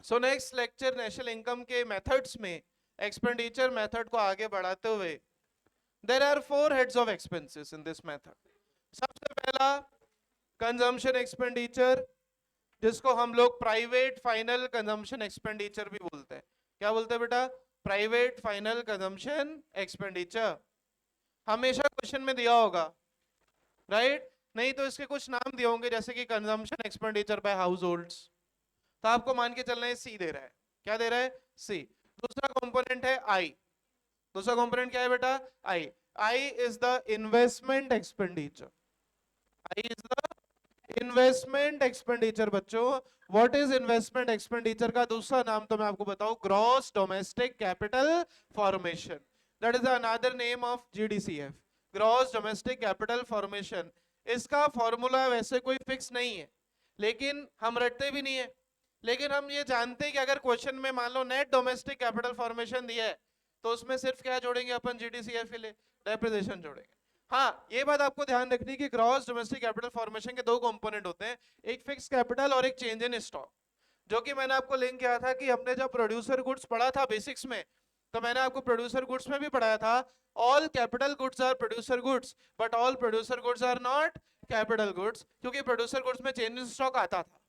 सो next lecture national income के methods में expenditure method को आगे बढ़ाते हुए there are 4 heads of expenses in this method. सबसे पहला कंजम्पशन एक्सपेंडिचर, जिसको हम लोग प्राइवेट फाइनल कंजम्पशन एक्सपेंडिचर भी बोलते हैं. क्या बोलते हैं बेटा? Private final consumption expenditure. हमेशा क्वेश्चन में दिया होगा, राइट? नहीं तो इसके कुछ नाम दिए होंगे जैसे कि consumption expenditure bye house holds. तो आपको मान के चलना है सी दे रहा है. क्या दे रहा है? सी. दूसरा कंपोनेंट है आई. दूसरा कंपोनेंट क्या है बेटा? I. I is the investment expenditure. I is the investment expenditure. बच्चों, व्हाट इज इन्वेस्टमेंट एक्सपेंडिचर का दूसरा नाम तो मैं आपको बताऊं, gross domestic capital formation. That is another name of GDCF, gross domestic capital formation. इसका फॉर्मूला वैसे कोई फिक्स नहीं है, लेकिन हम रटते भी नहीं है. लेकिन हम ये जानते हैं कि अगर क्वेश्चन में मान लो नेट डोमेस्टिक कैपिटल फॉर्मेशन दिया है, तो उसमें सिर्फ क्या जोड़ेंगे अपन जीडीसीएफ के लिए? डेप्रिसिएशन जोड़ेंगे. हाँ, ये बात आपको ध्यान रखनी कि ग्रॉस डोमेस्टिक कैपिटल फॉर्मेशन के दो कंपोनेंट होते हैं, एक फिक्स कैपिटल और एक चेंज इन स्टॉक. जो कि मैंने आपको लिंक किया था कि हमने जब प्रोड्यूसर गुड्स पढ़ा था बेसिक्स में, तो मैंने आपको प्रोड्यूसर गुड्स में भी पढ़ाया था all capital goods are producer goods but all producer goods are not capital goods, क्योंकि प्रोड्यूसर गुड्स में चेंज इन स्टॉक आता था.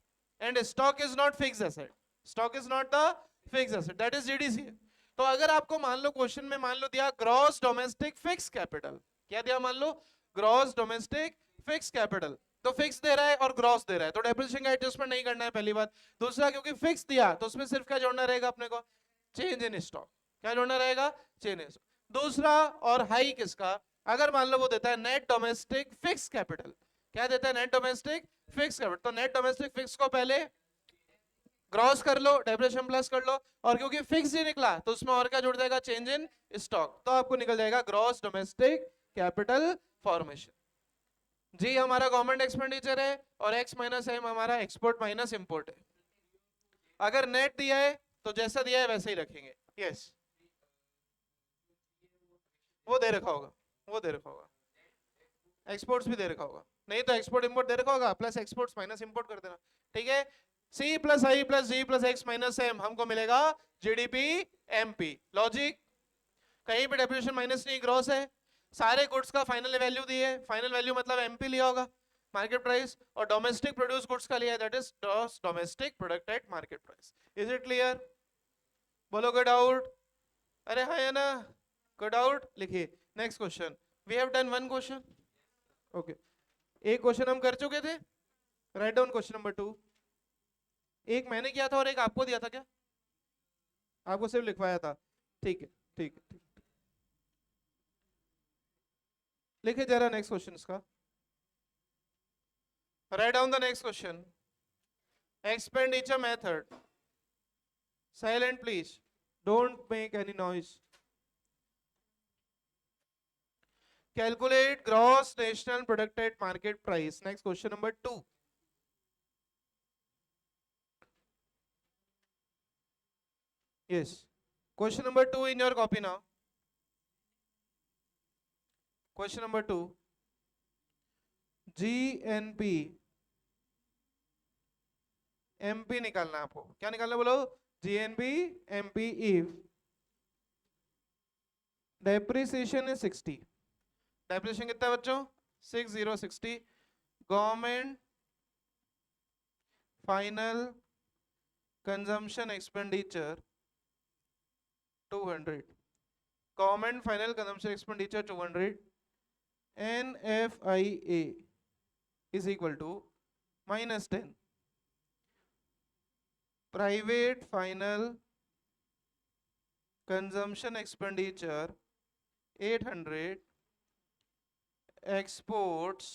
And stock is not fix asset. Stock is not the fix asset, that is GDC. तो अगर आपको मान लो question में मान लो दिया ग्रॉस डोमेस्टिक फिक्स कैपिटल, क्या दिया? मान लो ग्रॉस डोमेस्टिक फिक्स कैपिटल, तो फिक्स दे रहा है और ग्रॉस दे रहा है, तो डेप्रिसिएशन का एडजस्टमेंट नहीं करना है, पहली बात. दूसरा, क्योंकि फिक्स दिया तो उसमें सिर्फ क्या जोड़ना रहेगा अपने को? Change in stock. क्या जोड़ना रहेगा? Change in stock. दूसरा और हाई किसका? अगर मान लो वो देता है नेट डोमेस्टिक फिक्स कैपिटल. क्या देता है? Net domestic fix capital. तो नेट डोमेस्टिक फिक्स को पहले ग्रॉस कर लो, डेप्रिसिएशन प्लस कर लो, और क्योंकि फिक्स ही निकला तो उसमें और क्या जुड़ जाएगा? Change in stock. तो आपको निकल जाएगा ग्रॉस डोमेस्टिक कैपिटल फॉर्मेशन. जी हमारा गवर्नमेंट एक्सपेंडिचर है और एक्स माइनस एम हमारा एक्सपोर्ट माइनस इंपोर्ट है. अगर नेट दिया है तो जैसा दिया है वैसे ही रखेंगे. यस, वो दे रखा होगा, वो दे रखा होगा. एक्सपोर्ट्स भी दे रखा होगा. नहीं तो एक्सपोर्ट इंपोर्ट दे रखा होगा, प्लस एक्सपोर्ट्स माइनस इंपोर्ट कर देना. ठीक है. C plus I plus G plus X minus M हमको मिलेगा जीडीपी एमपी. लॉजिक. कहीं भी डेप्रिसिएशन माइनस नहीं, ग्रॉस है. सारे गुड्स का फाइनल वैल्यू दी है, फाइनल वैल्यू मतलब एमपी लिया होगा, मार्केट प्राइस. और डोमेस्टिक प्रोड्यूस गुड्स का लिया है, that is domestic product at market price. Is it clear? बोलो कोई डाउट? अरे हाँ या ना? कोई डाउट? लिखिए. Next question. We have done one question. Okay, एक क्वेश्चन हम कर चुके थे. Write down question number 2. एक मैंने किया था और एक आपको दिया था. क्या आपको सिर्फ लिखवाया था? ठीक है, ठीक है, ठीक. लिखे जरा नेक्स्ट क्वेश्चन का. Right down the next question. Expenditure method. Silent please, don't make any noise. Calculate gross national product at market price. Next question number 2. Yes. Question number 2 in your copy now. Question number 2. GNP. MP निकालना है आपको. क्या निकालना बोलो? GNP MP if depreciation is 60. Depreciation कितना है बच्चों? 6060. Government final consumption expenditure 200. Government final consumption expenditure 200. NFIA is equal to -10. Private final consumption expenditure 800. Exports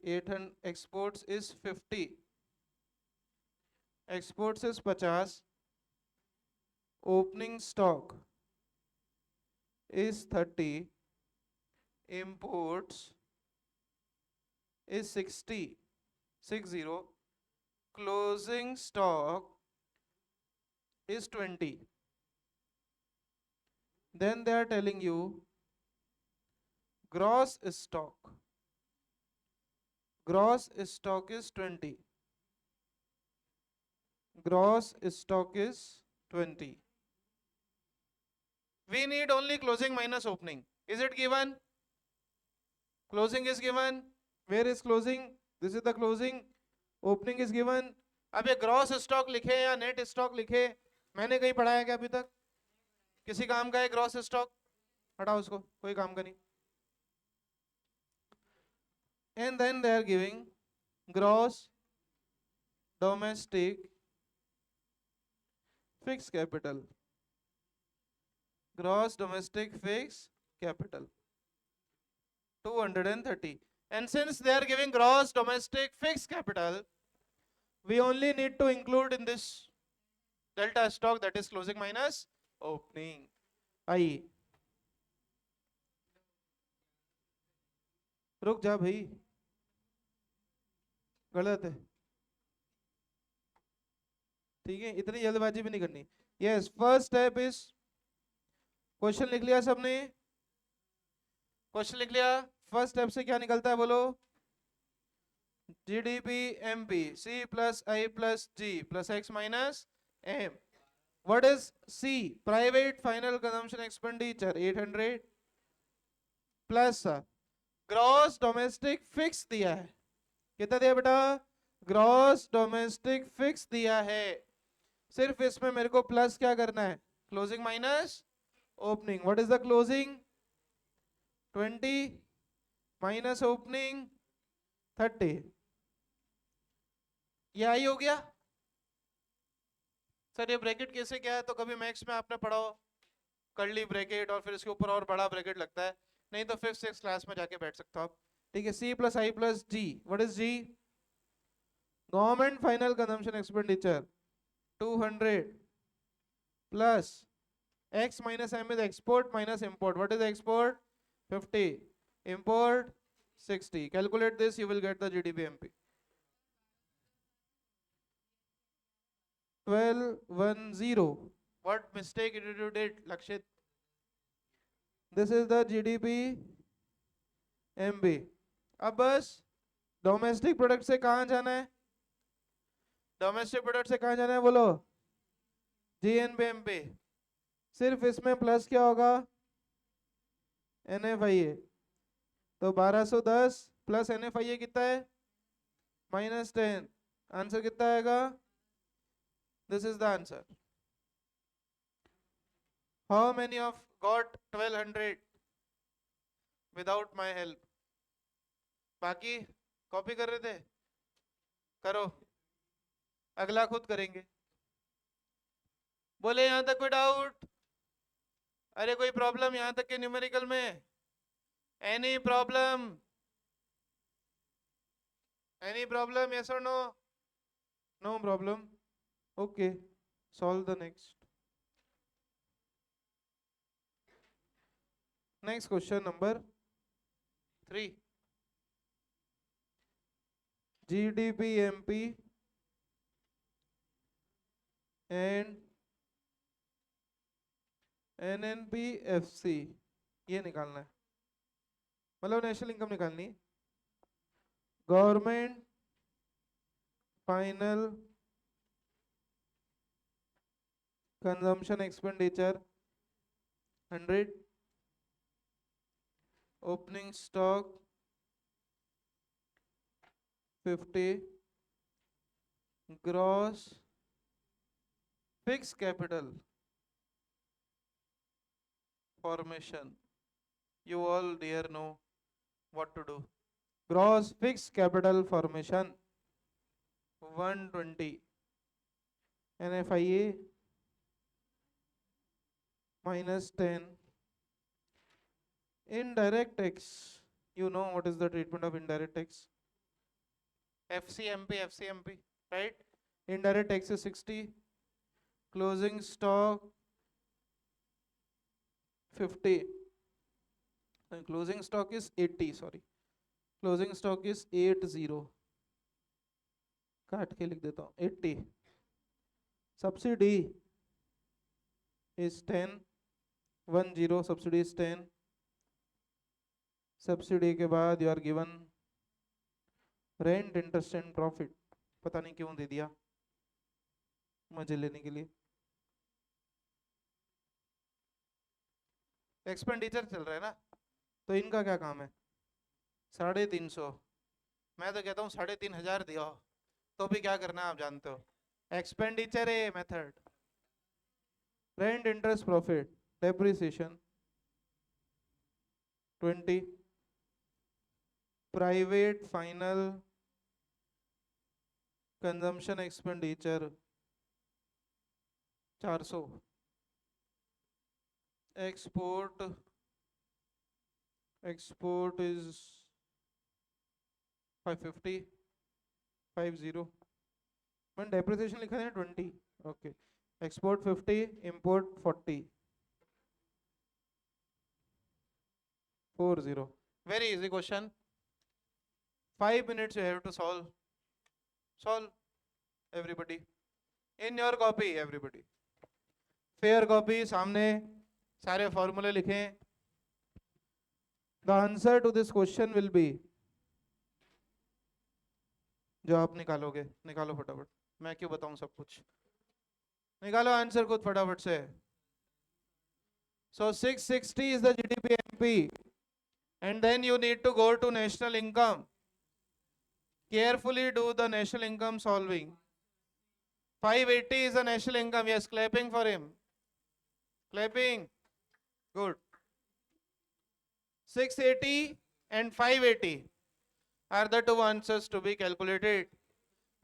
800. Exports is 50. Exports is 50. Opening stock is 30. Imports is 60. 60. Closing stock is 20. Then they are telling you gross stock. Gross stock is 20. gross stock is 20. We need only closing minus opening. Is it given? Closing is given. Where is closing? This is the closing. Opening is given. अब ये gross stock लिखे या net stock लिखे, मैंने कहीं पढ़ाया क्या अभी तक? किसी काम का है ग्रॉस स्टॉक? हटाओ उसको, कोई काम का नहीं. And then they are giving gross domestic fixed capital. Gross domestic fixed capital 230. And since they are giving gross domestic fixed capital, we only need to include in this delta stock, that is closing minus opening. आइए, रुक जा भाई, गलत है. ठीक है, इतनी जल्दबाजी भी नहीं करनी. Yes, first step is, question लिख लिया सबने? क्वेश्चन लिख लिया. फर्स्ट स्टेप से क्या निकलता है बोलो? GDP MP C plus I plus G plus X minus M. What is C? Private final consumption expenditure 800 plus gross domestic fix दिया है. कितना दिया बेटा? ग्रॉस डोमेस्टिक फिक्स दिया है. सिर्फ इसमें मेरे को प्लस क्या करना है? Closing minus opening. What is the closing? 20 minus opening 30. ये आई हो गया. सर ये ब्रैकेट कैसे क्या है? तो कभी मैथ्स में आपने पढ़ा हो, कर्ली ब्रैकेट और फिर इसके ऊपर और बड़ा ब्रैकेट लगता है. नहीं तो 5th 6th क्लास में जाके बैठ सकते हो आप. ठीक है, C plus I plus G. What is G? Government final consumption expenditure 200 plus X minus M is export minus import. What is export? 50. Import 60. Calculate this, you will get the GDP MP. 1210. What mistake did you did, Lakshit? This is the GDP MP. अब बस domestic product से कहाँ जाना है? Domestic product से कहाँ जाना है बोलो? GNP. सिर्फ इसमें प्लस क्या होगा? NFIA. तो 1210 प्लस NFIA कितना है? -10. आंसर कितना आएगा? This is the answer. How many of got 1200 without my help? बाकी कॉपी कर रहे थे? करो, अगला खुद करेंगे. बोले यहां तक कोई डाउट? अरे कोई प्रॉब्लम यहां तक के न्यूमेरिकल में? Any problem? Any problem? Yes or no? No problem. Okay. Solve the next. Next question number 3. GDP MP and NNPFC ये निकालना है. मतलब नेशनल इनकम निकालनी. Government final consumption expenditure 100. Opening stock 50. Gross fix capital formation. You all dear know what to do. Gross fixed capital formation 120. NFIA -10. Indirect tax. You know what is the treatment of indirect tax? FCMP, right? Indirect tax is 60. Closing stock 50. And closing stock is 80. Sorry, closing stock is 80. काट के लिख देता हूँ 80. Subsidy is 10. 10 subsidy is 10. Subsidy के बाद you are given rent, interest and profit. पता नहीं क्यों दे दिया. मुझे लेने के लिए। एक्सपेंडिचर चल रहा है ना, तो इनका क्या काम है? 350। मैं तो कहता हूँ 3,500 दिया हो, तो भी क्या करना है आप जानते हो, एक्सपेंडिचर है method. Rent, interest, profit, depreciation 20, private final consumption expenditure 400, export is 550, 50। मैंने डेप्रिसिएशन लिखा है 20। Okay, export 50, import 40, 40। Very easy question, 5 minutes you have to solve everybody in your copy, everybody fair copy सामने, सारे फॉर्मूले लिखें। The answer to this question will be, जो आप निकालोगे निकालो फटाफट, मैं क्यों बताऊं सब कुछ, निकालो आंसर खुद फटाफट से। So 660 is the GDP MP, and then you need to go to national income. Carefully do the national income solving. 580 is the national income. Yes, clapping for him. Clapping. Good. 680 and 580 are the two answers to be calculated.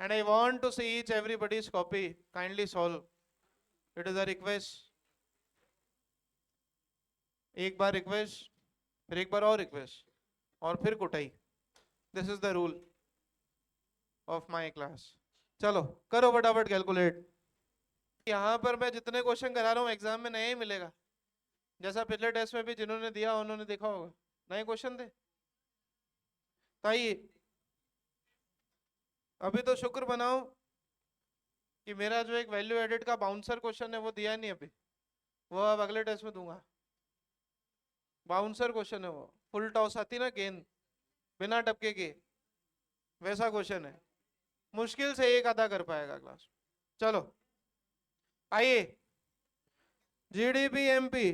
And I want to see each everybody's copy. Kindly solve. It is a request. एक बार request, फिर एक बार और request, और फिर कुटाई। This is the rule of my class. चलो करो फटाफट कैलकुलेट। यहाँ पर मैं जितने क्वेश्चन करा रहा हूँ एग्जाम में नया ही मिलेगा, जैसा पिछले टेस्ट में भी जिन्होंने दिया उन्होंने देखा होगा नए क्वेश्चन थे। तो आइए अभी तो शुक्र बनाओ कि मेरा जो एक वैल्यू एडेड का बाउंसर क्वेश्चन है वो दिया नहीं अभी, वो अब अगले टेस्ट में दूंगा। बाउंसर क्वेश्चन है वो, फुल टॉस आती ना गेंद बिना टपके के, वैसा क्वेश्चन है, मुश्किल से एक आधा कर पाएगा क्लास। चलो आइए, जीडीपी एमपी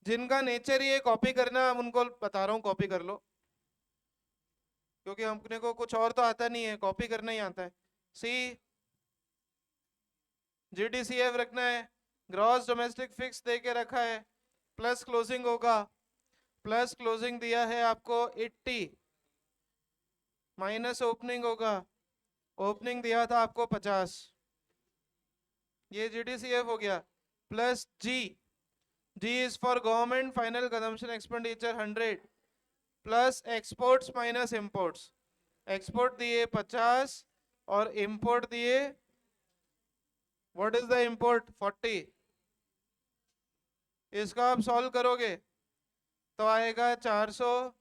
जिनका नेचर ये कॉपी करना, उनको बता रहा हूँ कॉपी कर लो, क्योंकि अपने को कुछ और तो आता नहीं है, कॉपी करना ही आता है। सी जीडीसीएफ रखना है, ग्रॉस डोमेस्टिक फिक्स दे के रखा है, प्लस क्लोजिंग होगा, प्लस क्लोजिंग दिया है आपको 80, माइनस ओपनिंग होगा, ओपनिंग दिया था आपको 50, ये जीडीसीएफ हो गया, plus G, G is for government final consumption expenditure 100, plus exports minus imports, export दिए 50 और इंपोर्ट दिए, व्हाट इज द इंपोर्ट 40। इसका आप सॉल्व करोगे तो आएगा 400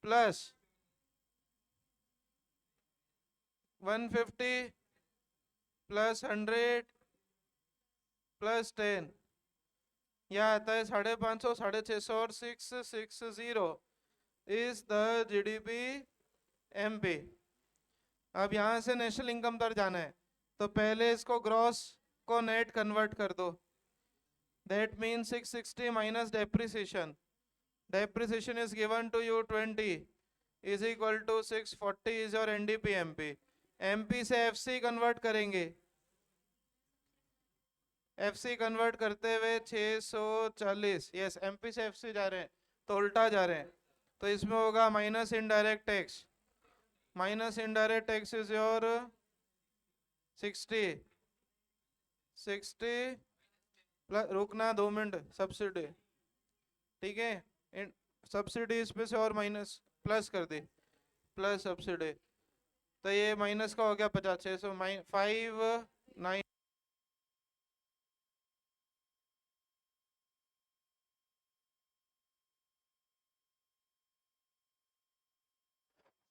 प्लस 150 प्लस 100 प्लस 10, यह आता है 550, 650 और 660 इज द जीडीपी एमपी। अब यहां से नेशनल इनकम पर जाना है, तो पहले इसको ग्रॉस को नेट कन्वर्ट कर दो, that means 660 minus depreciation, depreciation is given to you 20 is equal to 640 is your NDP MP. MP से एफसी कन्वर्ट करेंगे, एफसी कन्वर्ट करते हुए 640, यस एमपी से एफसी जा रहे हैं तो उल्टा जा रहे हैं, तो इसमें होगा minus indirect tax, minus indirect tax is your 60 plus, रुकना 2 मिनट, सब्सिडी, ठीक है, सब्सिडी इसमें से और माइनस प्लस कर दे, प्लस सब्सिडी, तो ये माइनस का हो गया 50, 600 5 9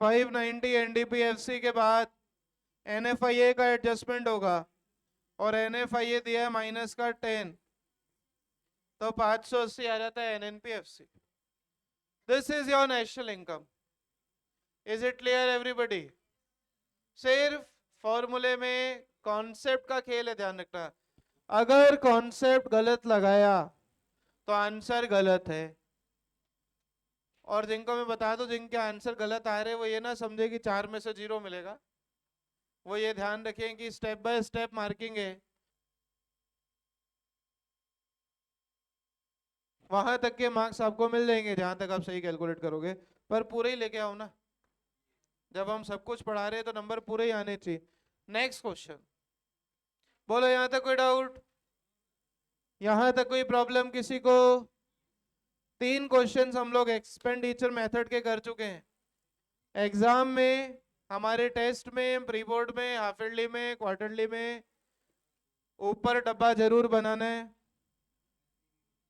590 एनडीपीएफसी के बाद एनएफआईए का एडजस्टमेंट होगा, और एनएफआईए दिया है माइनस का 10, तो 580 आ जाता है NNPFC. This is your national income. Is it clear everybody? सिर्फ फॉर्मूले में कॉन्सेप्ट का खेल है, ध्यान रखना। अगर कॉन्सेप्ट गलत लगाया तो आंसर गलत है। और जिनको मैं बता दूं जिनके आंसर गलत आ रहे, वो ये ना समझे कि 4 में से 0 मिलेगा। वो ये ध्यान रखें कि स्टेप बाय स्टेप मार्किंग है, वहां तक के मार्क्स आपको मिल जाएंगे जहां तक आप सही कैलकुलेट करोगे, पर पूरे ही लेके आओ ना। जब हम सब कुछ पढ़ा रहे हैं तो नंबर पूरे ही आने चाहिए। नेक्स्ट क्वेश्चन, बोलो यहां तक कोई डाउट, यहां तक कोई प्रॉब्लम किसी को? 3 क्वेश्चंस हम लोग एक्सपेंडिचर मेथड के कर चुके हैं। एग्जाम में, हमारे टेस्ट में, प्री बोर्ड में, हाफ ईयरली में, क्वार्टरली में ऊपर डब्बा जरूर बनाना है।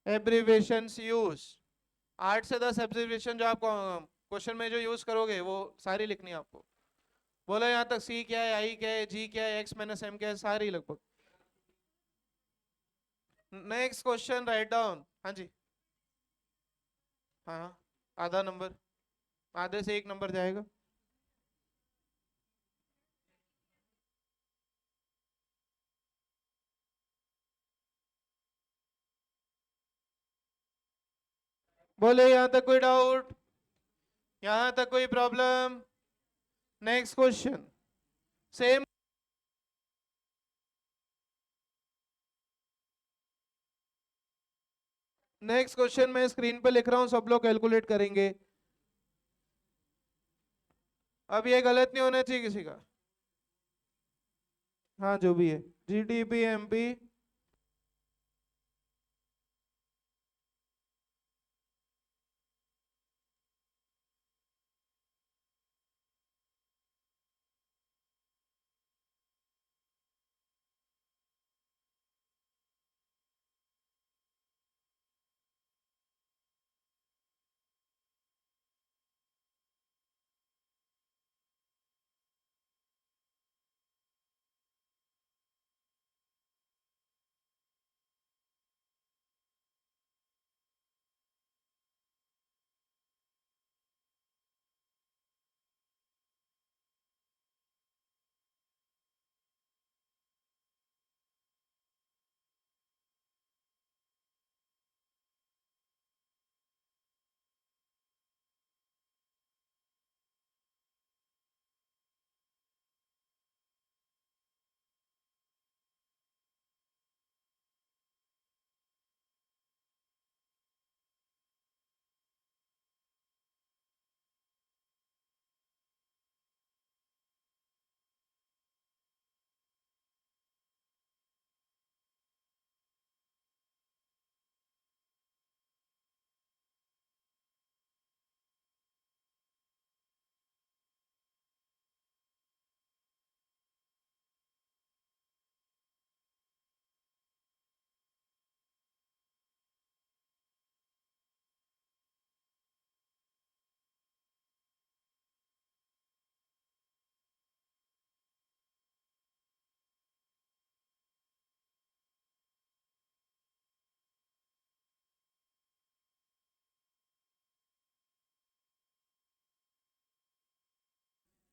एब्रीविएशंस यूज, 8 से 10 एब्रीविएशन जो आप क्वेश्चन में जो यूज करोगे वो सारी लिखनी है आपको। बोलो यहाँ तक सी क्या है, आई क्या है, जी क्या है, एक्स माइनस एम क्या है, सारी लगभग। Next question write down. हाँ जी, हाँ, आधा नंबर, आधे से 1 नंबर जाएगा। बोले यहाँ तक कोई डाउट, यहाँ तक कोई problem? Next question same. Next question मैं स्क्रीन पे लिख रहा हूं, सब लोग कैलकुलेट करेंगे। अब ये गलत नहीं होना चाहिए किसी का। हाँ जो भी है, जीडीपी एमपी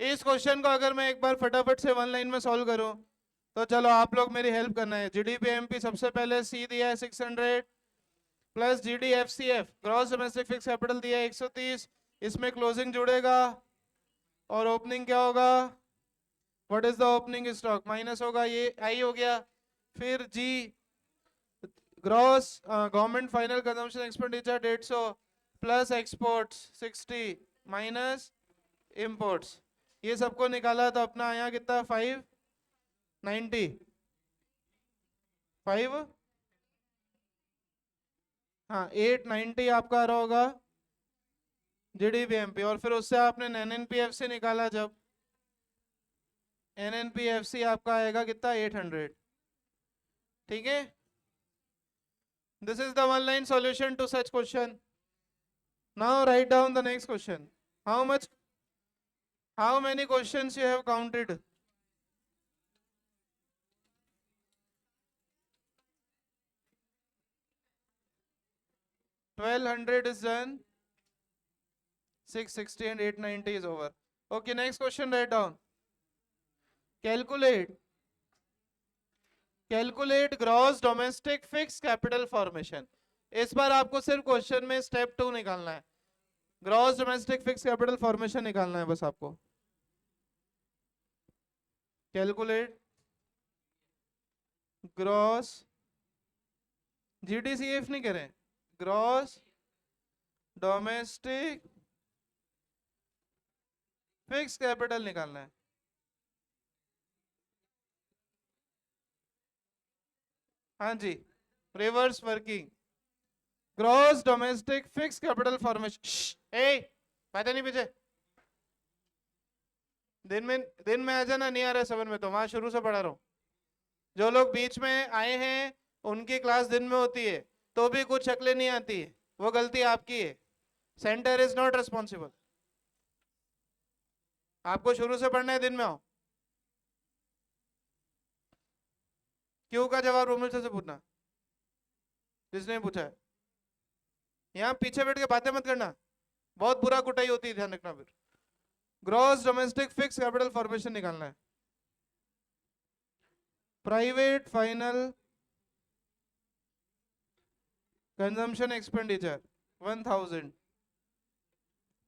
इस क्वेश्चन को अगर मैं एक बार फटाफट से 1 लाइन में सॉल्व करूं, तो चलो आप लोग मेरी हेल्प करना है। जीडीपी एमपी सबसे पहले सी दिया है 600 plus GDFCF gross domestic fix capital दिया है 130, इसमें क्लोजिंग जुड़ेगा और ओपनिंग क्या होगा? What is the opening stock minus होगा, ये आई हो गया। फिर G gross government final consumption expenditure 150 plus exports 60 minus imports, ये सबको निकाला तो अपना आया कितना? 590, 5, हाँ 890 आपका आ रहा होगा जीडीपीएमपी। और फिर उससे आपने एनएनपीएफ से निकाला, जब एनएनपीएफसी आपका आएगा कितना? 800। ठीक है, this is the 1 line solution to such question. Now write down the next question. How much, how many questions you have counted? Twelve hundred is done, 660 and 890 is over. Okay, next question, write down. Calculate calculate gross domestic fix capital formation. इस बार आपको सिर्फ question में step 2 निकालना है, gross domestic fix capital formation निकालना है बस आपको। कैलकुलेट ग्रॉस, जीडीसीएफ नहीं करें, ग्रॉस डोमेस्टिक फिक्स कैपिटल निकालना है। हाँ जी, reverse working, gross domestic fix capital formation. ए पता नहीं पीछे, दिन में आ जाना, नहीं आ रहा समझ में तो वहां शुरू से पढ़ा रहा हूं। जो लोग बीच में आए हैं उनकी क्लास दिन में होती है तो भी कुछ शक्लें नहीं आती है, वो गलती आपकी है। Centre is not responsible. आपको शुरू से पढ़ना है, दिन में आओ। क्यों का जवाब रोमिल से पूछना, जिसने पूछा है। यहाँ पीछे बैठ के बातें मत करना, बहुत बुरा कुटाई होती है, ध्यान रखना। फिर gross domestic fix capital formation निकालना है। Private final consumption expenditure 1000,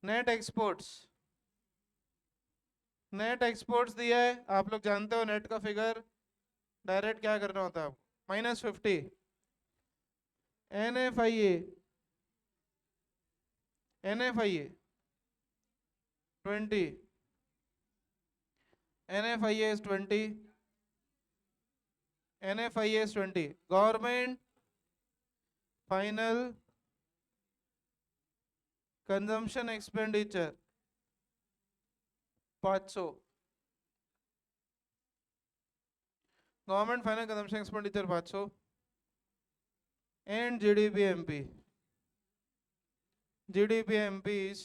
net exports, net exports दिया है, आप लोग जानते हो नेट का फिगर डायरेक्ट क्या करना होता है आपको, -50, NFIA 20, NFIA is 20, NFIA is 20, government final consumption expenditure 500, government final consumption expenditure 500 and GDP MP is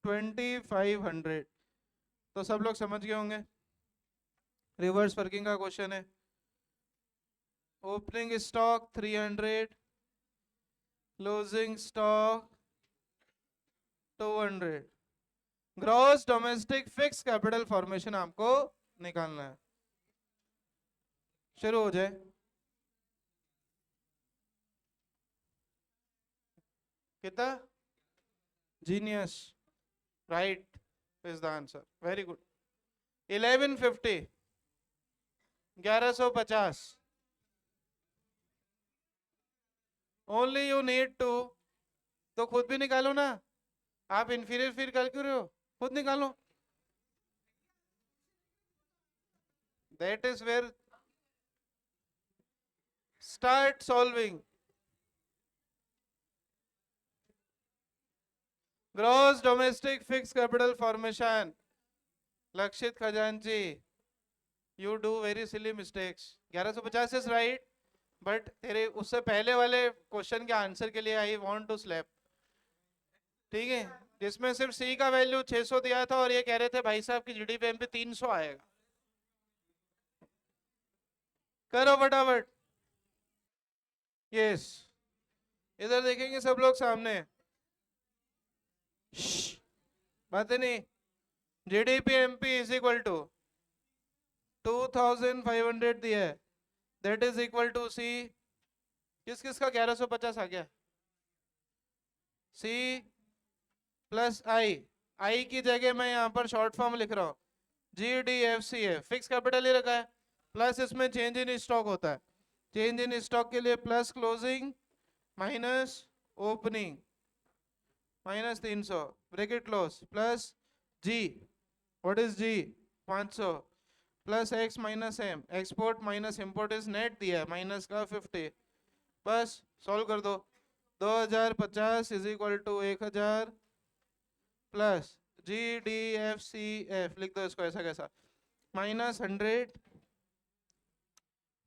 2500। तो सब लोग समझ गए होंगे, रिवर्स वर्किंग का क्वेश्चन है। Opening stock 300, closing stock 200, gross domestic fix capital formation आपको निकालना है। शुरू हो जाए। कितना? Genius, right is the answer, very good. 1150, 1150, only you need to, तो खुद भी निकालो ना, आप इंफीरियर फिर कर क्यों रहे हो, खुद निकालो। That is where start solving. Gross domestic fix capital formation, Lakshit Khajanchi, you do very silly mistakes. 1150 is right, but तेरे उससे पहले वाले क्वेश्चन के आंसर के लिए आई वांट टू स्लैप, ठीक है, जिसमें सिर्फ सी का वैल्यू 600 दिया था और ये कह रहे थे भाई साहब की जीडीपी एमपी 300 आएगा। करो फटाफट। यस, इधर देखेंगे सब लोग सामने, बातें नहीं। GDP MP is equal to 2500 दिया है, that is equal to C, किस किस का 1150 आ गया, सी प्लस आई की जगह मैं यहाँ पर शॉर्ट फॉर्म लिख रहा हूँ GDFCF, फिक्स कैपिटल ही रखा है, प्लस इसमें चेंज इन स्टॉक होता है, चेंज इन स्टॉक के लिए plus closing minus opening -300 bracket close, plus G, what is G, 500, plus X minus M, export minus import is net दिया है माइनस का 50, बस सॉल्व कर दो। 2050 is equal to 1000 plus GDFCF, लिख दो इसको ऐसा कैसा, -100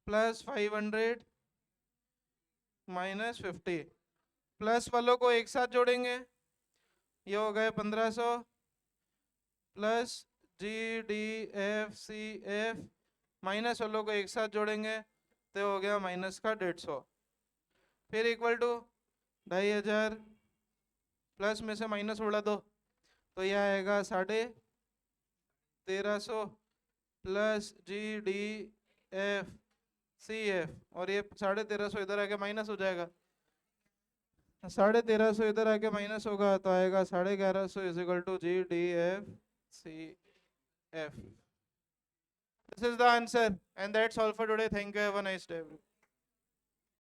प्लस 500 -50, प्लस वालों को एक साथ जोड़ेंगे, ये हो गए 1500 प्लस GDFCF, माइनस वालों को एक साथ जोड़ेंगे तो हो गया माइनस का 150, फिर इक्वल टू 2500, प्लस में से माइनस उड़ा दो तो यह आएगा 1350 प्लस GDFCF सी एफ, और ये 1350 इधर आके माइनस हो जाएगा, 1350 इधर आके माइनस होगा तो आएगा 1150 is equal to G D F C F. This is the answer, and that's all for today. Thank you. Have a nice day.